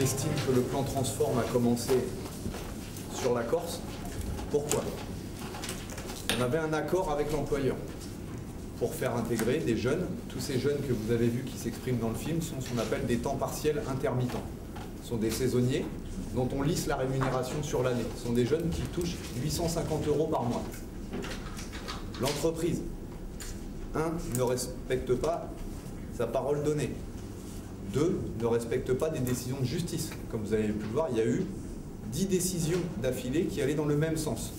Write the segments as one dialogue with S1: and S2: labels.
S1: estime que le plan Transform a commencé sur la Corse. Pourquoi? On avait un accord avec l'employeur pour faire intégrer des jeunes. Tous ces jeunes que vous avez vus qui s'expriment dans le film sont ce qu'on appelle des temps partiels intermittents. Ce sont des saisonniers dont on lisse la rémunération sur l'année. Ce sont des jeunes qui touchent 850 € par mois. L'entreprise, ne respecte pas sa parole donnée. 2, ne respecte pas des décisions de justice. Comme vous avez pu le voir, il y a eu 10 décisions d'affilée qui allaient dans le même sens.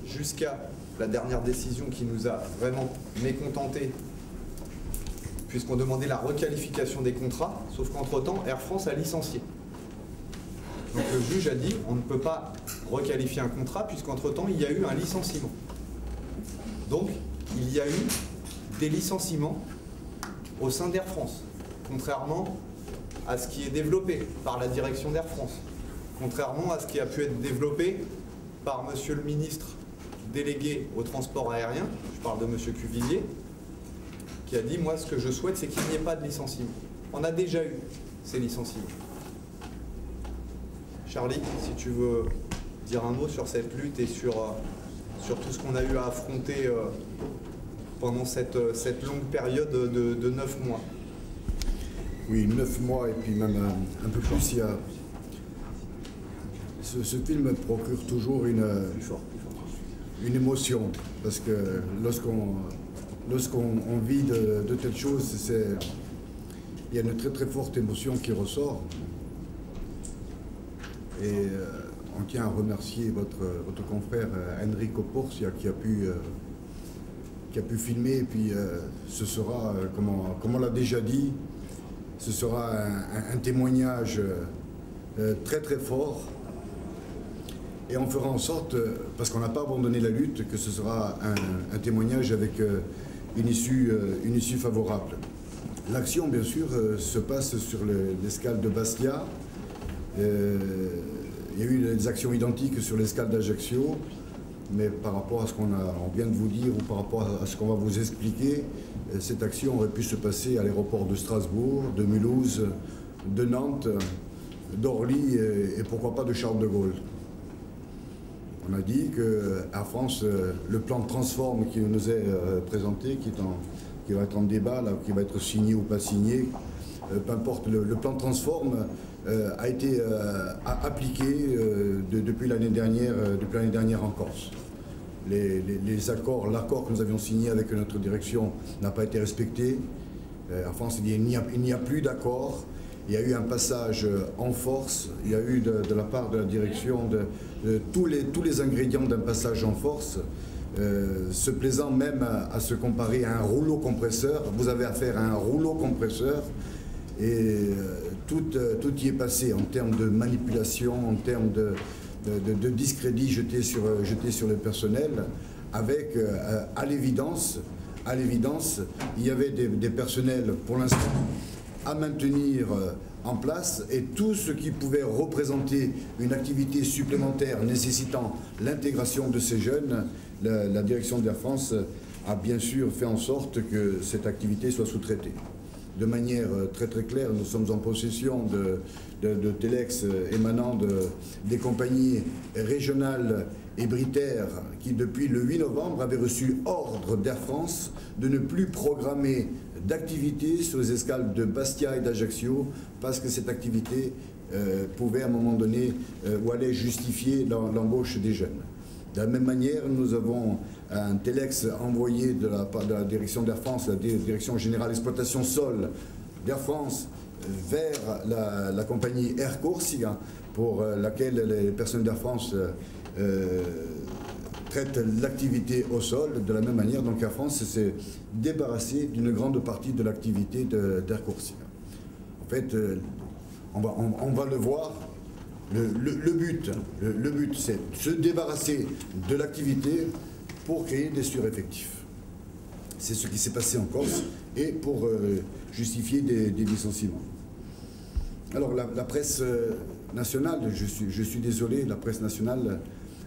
S1: Jusqu'à la dernière décision qui nous a vraiment mécontentés, puisqu'on demandait la requalification des contrats, sauf qu'entre-temps, Air France a licencié. Donc le juge a dit, on ne peut pas requalifier un contrat, puisqu'entre-temps, il y a eu un licenciement. Donc, il y a eu des licenciements au sein d'Air France, contrairement à ce qui est développé par la direction d'Air France, contrairement à ce qui a pu être développé par monsieur le ministre délégué au transport aérien, je parle de monsieur Cuvillier, qui a dit, moi ce que je souhaite c'est qu'il n'y ait pas de licenciement. On a déjà eu ces licenciements. Charlie, si tu veux dire un mot sur cette lutte et sur tout ce qu'on a eu à affronter pendant cette longue période de 9 mois.
S2: Oui, 9 mois et puis même un peu plus. Il y a... ce film procure toujours une émotion, parce que lorsqu'on vit de telles choses, il y a une très très forte émotion qui ressort. Et on tient à remercier votre confrère Enrico Porcia qui a pu filmer, et puis ce sera, comme on l'a déjà dit, ce sera un témoignage très très fort, et on fera en sorte, parce qu'on n'a pas abandonné la lutte, que ce sera un témoignage avec une issue favorable. L'action, bien sûr, se passe sur l'escale de Bastia. Il y a eu des actions identiques sur l'escale d'Ajaccio, mais par rapport à ce qu'on vient de vous dire, ou par rapport à ce qu'on va vous expliquer, cette action aurait pu se passer à l'aéroport de Strasbourg, de Mulhouse, de Nantes, d'Orly et pourquoi pas de Charles de Gaulle. On a dit qu'à France, le plan de Transform qui nous est présenté, qui va être en débat, là, qui va être signé ou pas signé, peu importe, le plan de Transform a été appliqué depuis l'année dernière en Corse. Les accords, l'accord que nous avions signé avec notre direction n'a pas été respecté. En France, il n'y a plus d'accord. Il y a eu un passage en force. Il y a eu de la part de la direction tous les ingrédients d'un passage en force, se plaisant même à se comparer à un rouleau compresseur. Vous avez affaire à un rouleau compresseur, et tout y est passé en termes de manipulation, en termes de discrédit jeté sur le personnel, avec, à l'évidence, il y avait des personnels, pour l'instant, à maintenir en place, et tout ce qui pouvait représenter une activité supplémentaire nécessitant l'intégration de ces jeunes, la direction d'Air France a bien sûr fait en sorte que cette activité soit sous-traitée. De manière très très claire, nous sommes en possession de téléx émanant des compagnies régionales et britaires qui, depuis le 8 novembre, avaient reçu ordre d'Air France de ne plus programmer d'activité sur les escales de Bastia et d'Ajaccio, parce que cette activité pouvait à un moment donné ou allait justifier l'embauche des jeunes. De la même manière, nous avons un téléx envoyé de la part de la direction d'Air France, la direction générale exploitation sol d'Air France, vers la compagnie Air Corsica, pour laquelle les personnes d'Air France traitent l'activité au sol. De la même manière, donc Air France s'est débarrassé d'une grande partie de l'activité d'Air Corsica. En fait, on va le voir. Le but, c'est de se débarrasser de l'activité pour créer des sureffectifs. C'est ce qui s'est passé en Corse, et pour justifier des licenciements. Alors la presse nationale, je suis désolé, la presse nationale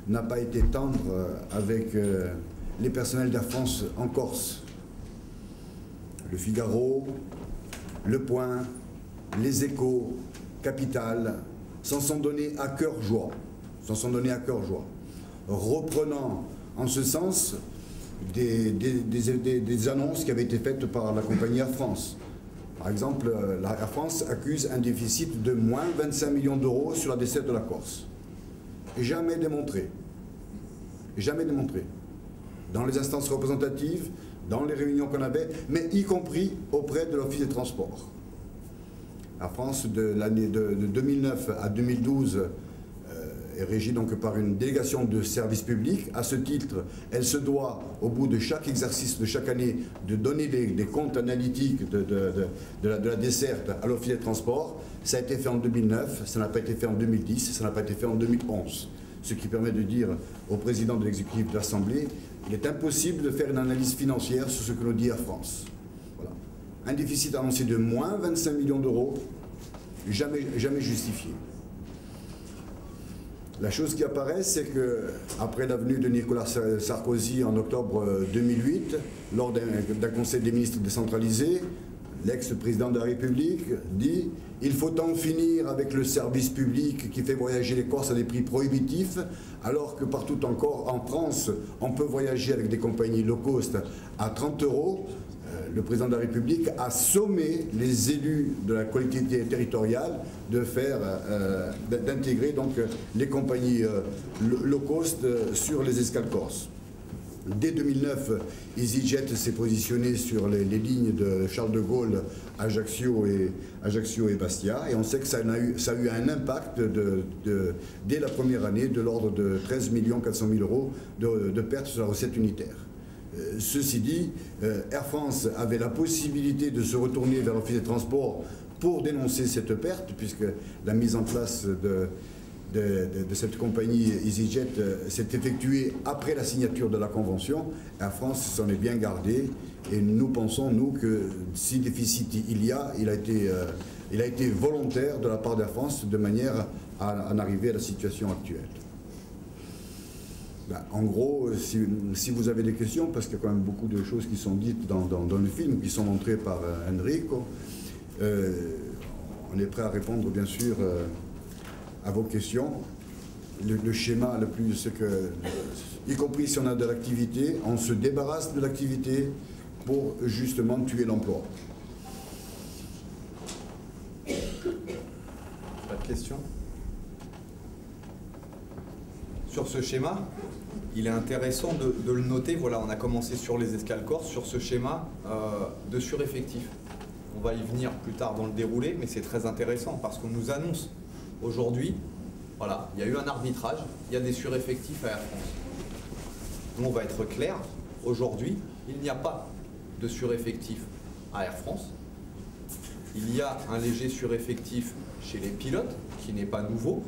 S2: n'a pas été tendre avec les personnels d'Air France en Corse. Le Figaro, Le Point, Les Échos, capitale, s'en sont donnés à cœur joie. Reprenant en ce sens des annonces qui avaient été faites par la compagnie Air France. Par exemple, la Air France accuse un déficit de moins 25 millions d'euros sur la desserte de la Corse. Jamais démontré. Jamais démontré. Dans les instances représentatives, dans les réunions qu'on avait, mais y compris auprès de l'Office des Transports. La France, de 2009 à 2012, est régie donc par une délégation de service public. À ce titre, elle se doit, au bout de chaque exercice de chaque année, de donner des comptes analytiques de la desserte à l'Office des Transports. Ça a été fait en 2009, ça n'a pas été fait en 2010, ça n'a pas été fait en 2011. Ce qui permet de dire au président de l'exécutif de l'Assemblée, il est impossible de faire une analyse financière sur ce que nous dit Air France. Voilà. Un déficit annoncé de moins 25 millions d'euros, jamais justifié. La chose qui apparaît, c'est qu'après la venue de Nicolas Sarkozy en octobre 2008, lors d'un conseil des ministres décentralisé, l'ex-président de la République dit « Il faut en finir avec le service public qui fait voyager les Corses à des prix prohibitifs, alors que partout encore en France, on peut voyager avec des compagnies low cost à 30 €. » Le président de la République a sommé les élus de la collectivité territoriale d'intégrer donc les compagnies low cost sur les escales corses. Dès 2009, EasyJet s'est positionné sur les lignes de Charles de Gaulle, Ajaccio et Bastia, et on sait que ça a eu un impact dès la première année de l'ordre de 13 400 000 € de pertes sur la recette unitaire. Ceci dit, Air France avait la possibilité de se retourner vers l'Office des Transports pour dénoncer cette perte, puisque la mise en place de cette compagnie EasyJet s'est effectuée après la signature de la convention. Air France s'en est bien gardé, et nous pensons, nous, que si déficit il a été volontaire de la part d'Air France de manière à en arriver à la situation actuelle. Ben, en gros, si vous avez des questions, parce qu'il y a quand même beaucoup de choses qui sont dites dans le film, qui sont montrées par Enrico, on est prêt à répondre, bien sûr, à vos questions. Le schéma le plus, c'est que, y compris si on a de l'activité, on se débarrasse de l'activité pour justement tuer l'emploi.
S1: Pas de questions ? Sur ce schéma, il est intéressant de le noter. Voilà, on a commencé sur les escales corses, sur ce schéma de sureffectif. On va y venir plus tard dans le déroulé, mais c'est très intéressant parce qu'on nous annonce aujourd'hui, voilà, il y a eu un arbitrage, il y a des sureffectifs à Air France. Nous, on va être clair, aujourd'hui, il n'y a pas de sureffectif à Air France. Il y a un léger sureffectif chez les pilotes, qui n'est pas nouveau.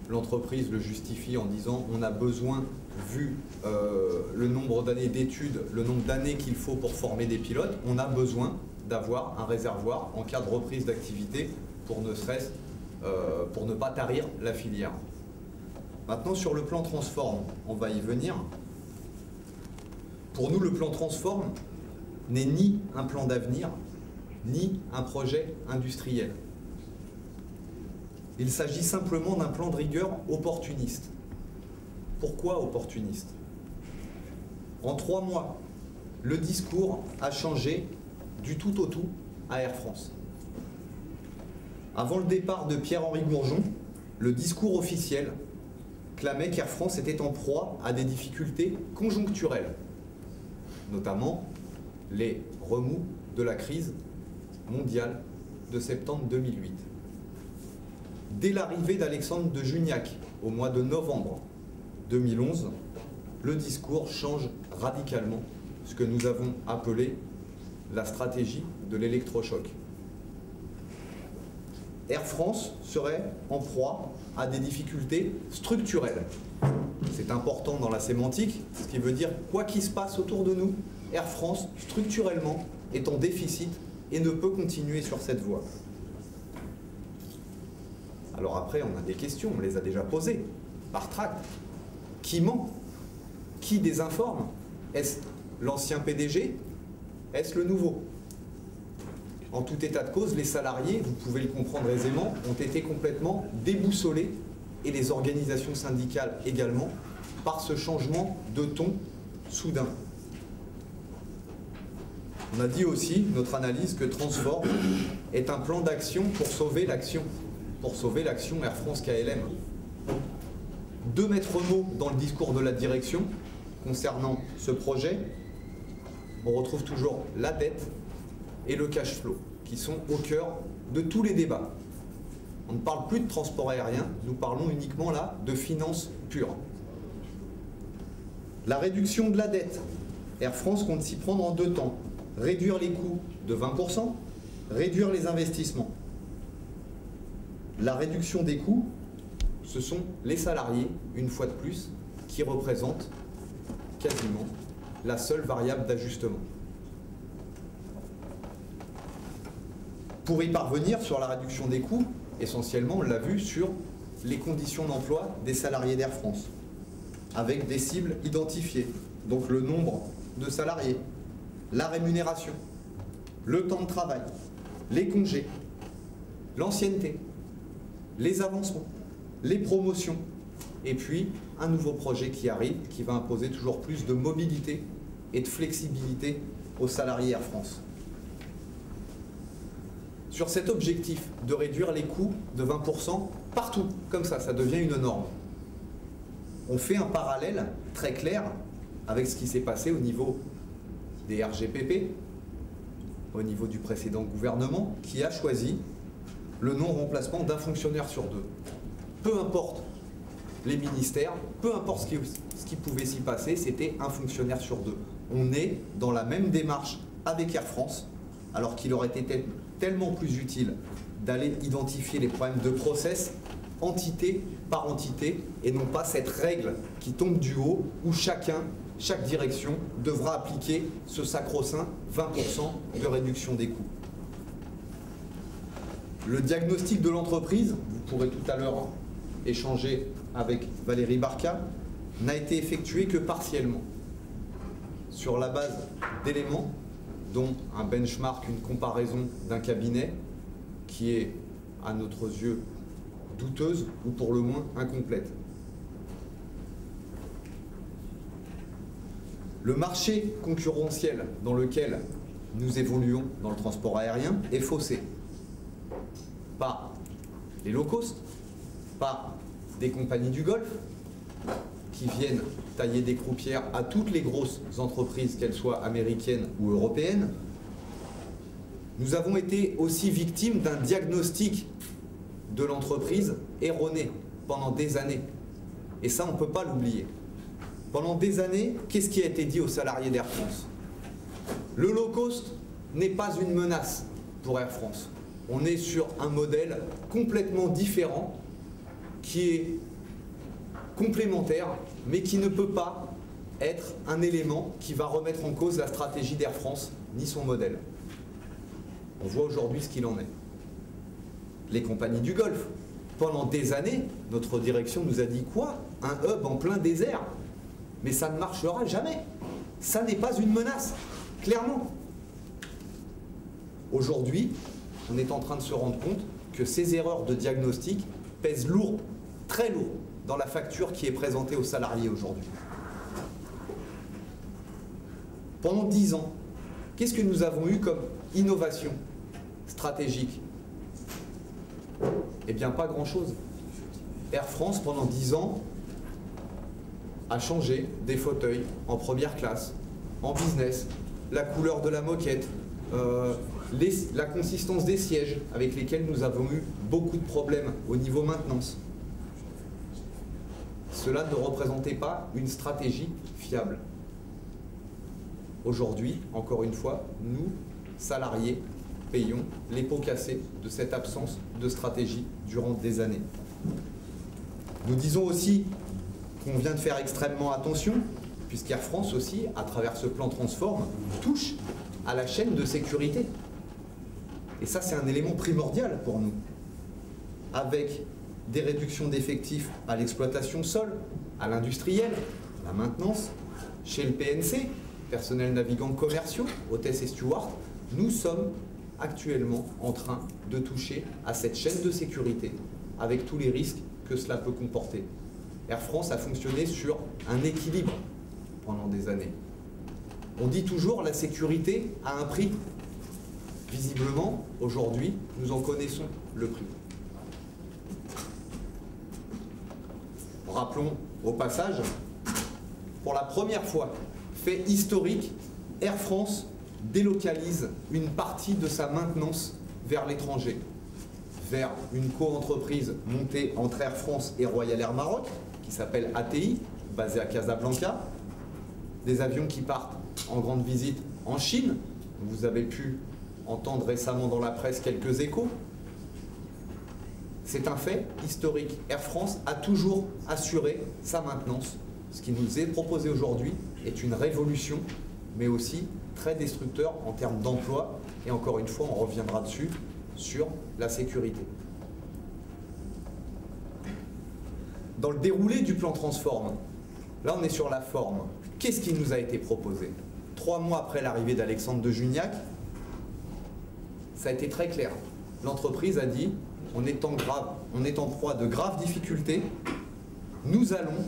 S1: L'entreprise le justifie en disant on a besoin, vu le nombre d'années d'études, le nombre d'années qu'il faut pour former des pilotes, on a besoin d'avoir un réservoir en cas de reprise d'activité pour ne pas tarir la filière. Maintenant, sur le plan Transform, on va y venir. Pour nous, le plan Transform n'est ni un plan d'avenir, ni un projet industriel. Il s'agit simplement d'un plan de rigueur opportuniste. Pourquoi opportuniste? En 3 mois, le discours a changé du tout au tout à Air France. Avant le départ de Pierre-Henri Gourjon, le discours officiel clamait qu'Air France était en proie à des difficultés conjoncturelles, notamment les remous de la crise mondiale de septembre 2008. Dès l'arrivée d'Alexandre de Juniac, au mois de novembre 2011, le discours change radicalement, ce que nous avons appelé la stratégie de l'électrochoc. Air France serait en proie à des difficultés structurelles. C'est important dans la sémantique, ce qui veut dire quoi qu'il se passe autour de nous, Air France, structurellement, est en déficit et ne peut continuer sur cette voie. Alors après, on a des questions, on les a déjà posées, par tract. Qui ment? Qui désinforme? Est-ce l'ancien PDG? Est-ce le nouveau? en tout état de cause, les salariés, vous pouvez le comprendre aisément, ont été complètement déboussolés, et les organisations syndicales également, par ce changement de ton soudain. On a dit aussi, notre analyse, que Transform est un plan d'action pour sauver l'action Air France KLM. Deux maîtres mots dans le discours de la direction concernant ce projet. On retrouve toujours la dette et le cash flow, qui sont au cœur de tous les débats. On ne parle plus de transport aérien, nous parlons uniquement là de finances pures. La réduction de la dette. Air France compte s'y prendre en deux temps. Réduire les coûts de 20%, réduire les investissements. La réduction des coûts, ce sont les salariés, une fois de plus, qui représentent quasiment la seule variable d'ajustement. Pour y parvenir sur la réduction des coûts, essentiellement, on l'a vu sur les conditions d'emploi des salariés d'Air France, avec des cibles identifiées, donc le nombre de salariés, la rémunération, le temps de travail, les congés, l'ancienneté, les avancements, les promotions, et puis un nouveau projet qui arrive, qui va imposer toujours plus de mobilité et de flexibilité aux salariés Air France. Sur cet objectif de réduire les coûts de 20%, partout, comme ça devient une norme. On fait un parallèle très clair avec ce qui s'est passé au niveau des RGPP, au niveau du précédent gouvernement, qui a choisi le non-remplacement d'un fonctionnaire sur deux. Peu importe les ministères, peu importe ce qui pouvait s'y passer, c'était un fonctionnaire sur deux. On est dans la même démarche avec Air France, alors qu'il aurait été tellement plus utile d'aller identifier les problèmes de process entité par entité, et non pas cette règle qui tombe du haut où chaque direction devra appliquer ce sacro-saint 20% de réduction des coûts. Le diagnostic de l'entreprise, vous pourrez tout à l'heure échanger avec Valérie Barca, n'a été effectué que partiellement, sur la base d'éléments dont un benchmark, une comparaison d'un cabinet qui est, à notre yeux, douteuse ou pour le moins incomplète. Le marché concurrentiel dans lequel nous évoluons dans le transport aérien est faussé par les low cost, par des compagnies du Golfe qui viennent tailler des croupières à toutes les grosses entreprises, qu'elles soient américaines ou européennes. Nous avons été aussi victimes d'un diagnostic de l'entreprise erroné pendant des années. Et ça, on ne peut pas l'oublier. Pendant des années, qu'est-ce qui a été dit aux salariés d'Air France? Le low cost n'est pas une menace pour Air France. On est sur un modèle complètement différent qui est complémentaire, mais qui ne peut pas être un élément qui va remettre en cause la stratégie d'Air France ni son modèle. On voit aujourd'hui ce qu'il en est. Les compagnies du Golfe, pendant des années, notre direction nous a dit quoi? Un hub en plein désert? Mais ça ne marchera jamais. Ça n'est pas une menace, clairement. Aujourd'hui, on est en train de se rendre compte que ces erreurs de diagnostic pèsent lourd, très lourd, dans la facture qui est présentée aux salariés aujourd'hui. Pendant 10 ans, qu'est-ce que nous avons eu comme innovation stratégique? Eh bien, pas grand-chose. Air France, pendant 10 ans, a changé des fauteuils en première classe, en business, la couleur de la moquette, la consistance des sièges avec lesquels nous avons eu beaucoup de problèmes au niveau maintenance. Cela ne représentait pas une stratégie fiable. Aujourd'hui, encore une fois, nous, salariés, payons les pots cassés de cette absence de stratégie durant des années. Nous disons aussi qu'on vient de faire extrêmement attention, puisqu'Air France aussi, à travers ce plan Transform, touche à la chaîne de sécurité. Et ça, c'est un élément primordial pour nous. Avec des réductions d'effectifs à l'exploitation sol, à l'industriel, la maintenance, chez le PNC, personnel navigant commerciaux, hôtesses et stewards, nous sommes actuellement en train de toucher à cette chaîne de sécurité, avec tous les risques que cela peut comporter. Air France a fonctionné sur un équilibre pendant des années. On dit toujours la sécurité a un prix. Visiblement, aujourd'hui, nous en connaissons le prix. Rappelons au passage, pour la première fois, fait historique, Air France délocalise une partie de sa maintenance vers l'étranger, vers une co-entreprise montée entre Air France et Royal Air Maroc, qui s'appelle ATI, basée à Casablanca, des avions qui partent en grande visite en Chine. Vous avez pu entendre récemment dans la presse quelques échos. C'est un fait historique. Air France a toujours assuré sa maintenance. Ce qui nous est proposé aujourd'hui est une révolution, mais aussi très destructeur en termes d'emploi. Et encore une fois, on reviendra dessus, sur la sécurité. Dans le déroulé du plan Transform, là on est sur la forme. Qu'est-ce qui nous a été proposé? 3 mois après l'arrivée d'Alexandre de Juniac, ça a été très clair. L'entreprise a dit, on est en proie de graves difficultés, nous allons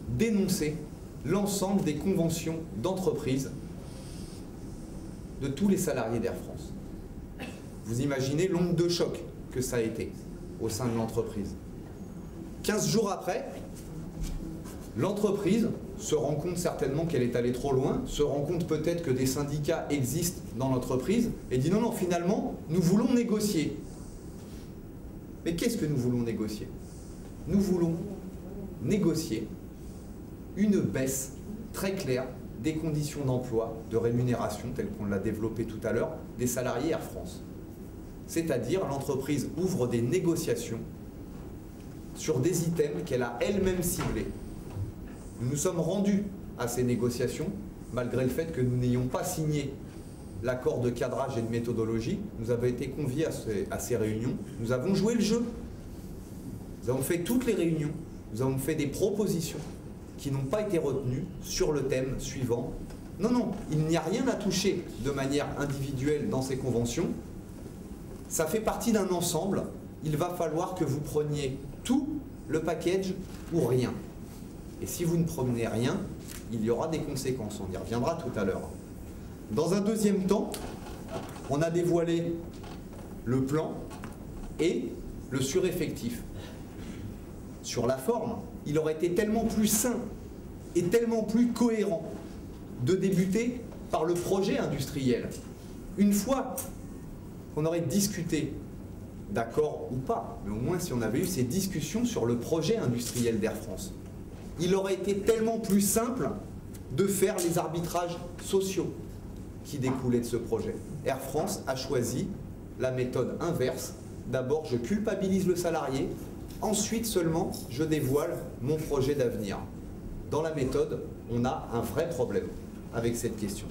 S1: dénoncer l'ensemble des conventions d'entreprise de tous les salariés d'Air France. Vous imaginez l'onde de choc que ça a été au sein de l'entreprise. 15 jours après, l'entreprise se rend compte certainement qu'elle est allée trop loin, se rend compte peut-être que des syndicats existent dans l'entreprise et dit non, non, finalement, nous voulons négocier. Mais qu'est-ce que nous voulons négocier? Nous voulons négocier une baisse très claire des conditions d'emploi, de rémunération, telles qu'on l'a développé tout à l'heure, des salariés Air France. C'est-à-dire, l'entreprise ouvre des négociations sur des items qu'elle a elle-même ciblés. Nous nous sommes rendus à ces négociations, malgré le fait que nous n'ayons pas signé l'accord de cadrage et de méthodologie. Nous avons été conviés à ces réunions. Nous avons joué le jeu. Nous avons fait toutes les réunions. Nous avons fait des propositions qui n'ont pas été retenues sur le thème suivant. Non, non, il n'y a rien à toucher de manière individuelle dans ces conventions. Ça fait partie d'un ensemble. Il va falloir que vous preniez tout le package ou rien. Et si vous ne prenez rien, il y aura des conséquences. On y reviendra tout à l'heure. Dans un deuxième temps, on a dévoilé le plan et le sureffectif. Sur la forme, il aurait été tellement plus sain et tellement plus cohérent de débuter par le projet industriel. Une fois qu'on aurait discuté, d'accord ou pas, mais au moins si on avait eu ces discussions sur le projet industriel d'Air France, il aurait été tellement plus simple de faire les arbitrages sociaux qui découlaient de ce projet. Air France a choisi la méthode inverse. D'abord, je culpabilise le salarié, ensuite seulement, je dévoile mon projet d'avenir. Dans la méthode, on a un vrai problème avec cette question.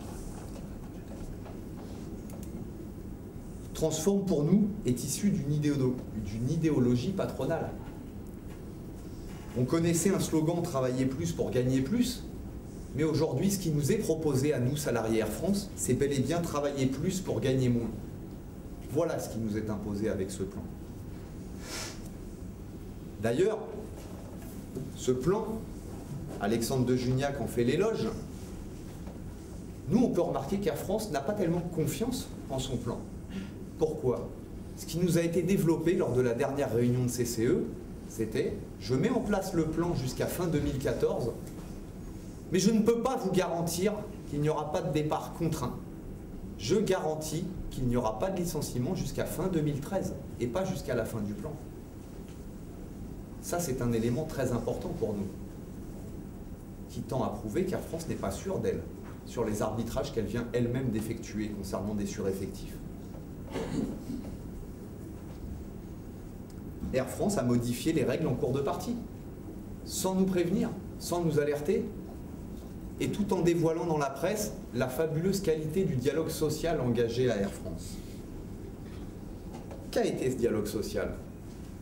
S1: Transform, pour nous, est issu d'une idéologie patronale. On connaissait un slogan « Travailler plus pour gagner plus », mais aujourd'hui, ce qui nous est proposé à nous, salariés Air France, c'est bel et bien travailler plus pour gagner moins. Voilà ce qui nous est imposé avec ce plan. D'ailleurs, ce plan, Alexandre de Juniac en fait l'éloge. Nous, on peut remarquer qu'Air France n'a pas tellement confiance en son plan. Pourquoi? Ce qui nous a été développé lors de la dernière réunion de CCE, c'était « je mets en place le plan jusqu'à fin 2014, mais je ne peux pas vous garantir qu'il n'y aura pas de départ contraint. Je garantis qu'il n'y aura pas de licenciement jusqu'à fin 2013 et pas jusqu'à la fin du plan. » Ça, c'est un élément très important pour nous, qui tend à prouver qu'Air France n'est pas sûre d'elle, sur les arbitrages qu'elle vient elle-même d'effectuer concernant des sureffectifs. Air France a modifié les règles en cours de partie, sans nous prévenir, sans nous alerter, et tout en dévoilant dans la presse la fabuleuse qualité du dialogue social engagé à Air France. Qu'a été ce dialogue social?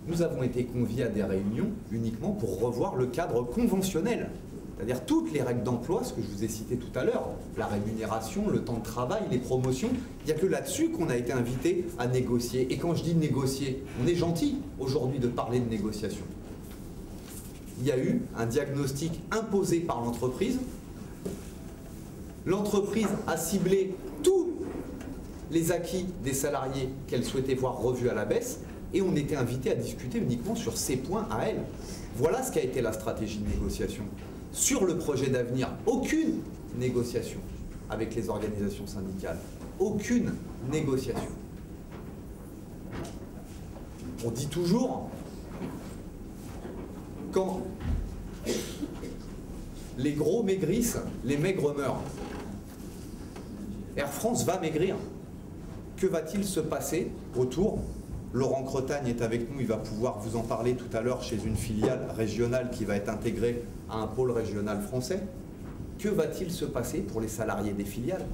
S1: Nous avons été conviés à des réunions uniquement pour revoir le cadre conventionnel c'est-à-dire toutes les règles d'emploi, ce que je vous ai cité tout à l'heure, la rémunération, le temps de travail, les promotions, il n'y a que là-dessus qu'on a été invité à négocier. Et quand je dis négocier, on est gentil aujourd'hui de parler de négociation. Il y a eu un diagnostic imposé par l'entreprise. L'entreprise a ciblé tous les acquis des salariés qu'elle souhaitait voir revus à la baisse et on était invité à discuter uniquement sur ces points à elle. Voilà ce qu'a été la stratégie de négociation. Sur le projet d'avenir, aucune négociation avec les organisations syndicales. Aucune négociation. On dit toujours, quand les gros maigrissent, les maigres meurent. Air France va maigrir. Que va-t-il se passer autour? Laurent Cretagne est avec nous, il va pouvoir vous en parler tout à l'heure chez une filiale régionale qui va être intégrée à un pôle régional français. Que va-t-il se passer pour les salariés des filiales?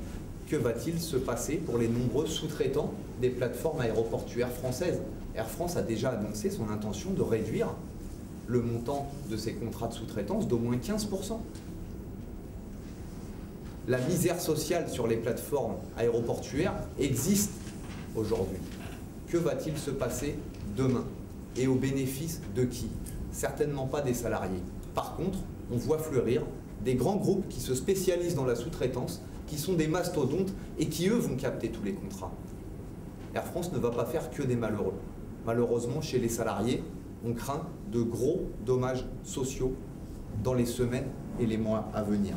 S1: Que va-t-il se passer pour les nombreux sous-traitants des plateformes aéroportuaires françaises? Air France a déjà annoncé son intention de réduire le montant de ses contrats de sous-traitance d'au moins 15%. La misère sociale sur les plateformes aéroportuaires existe aujourd'hui. Que va-t-il se passer demain? Et au bénéfice de qui? Certainement pas des salariés. Par contre, on voit fleurir des grands groupes qui se spécialisent dans la sous-traitance, qui sont des mastodontes et qui, eux, vont capter tous les contrats. Air France ne va pas faire que des malheureux. Malheureusement, chez les salariés, on craint de gros dommages sociaux dans les semaines et les mois à venir.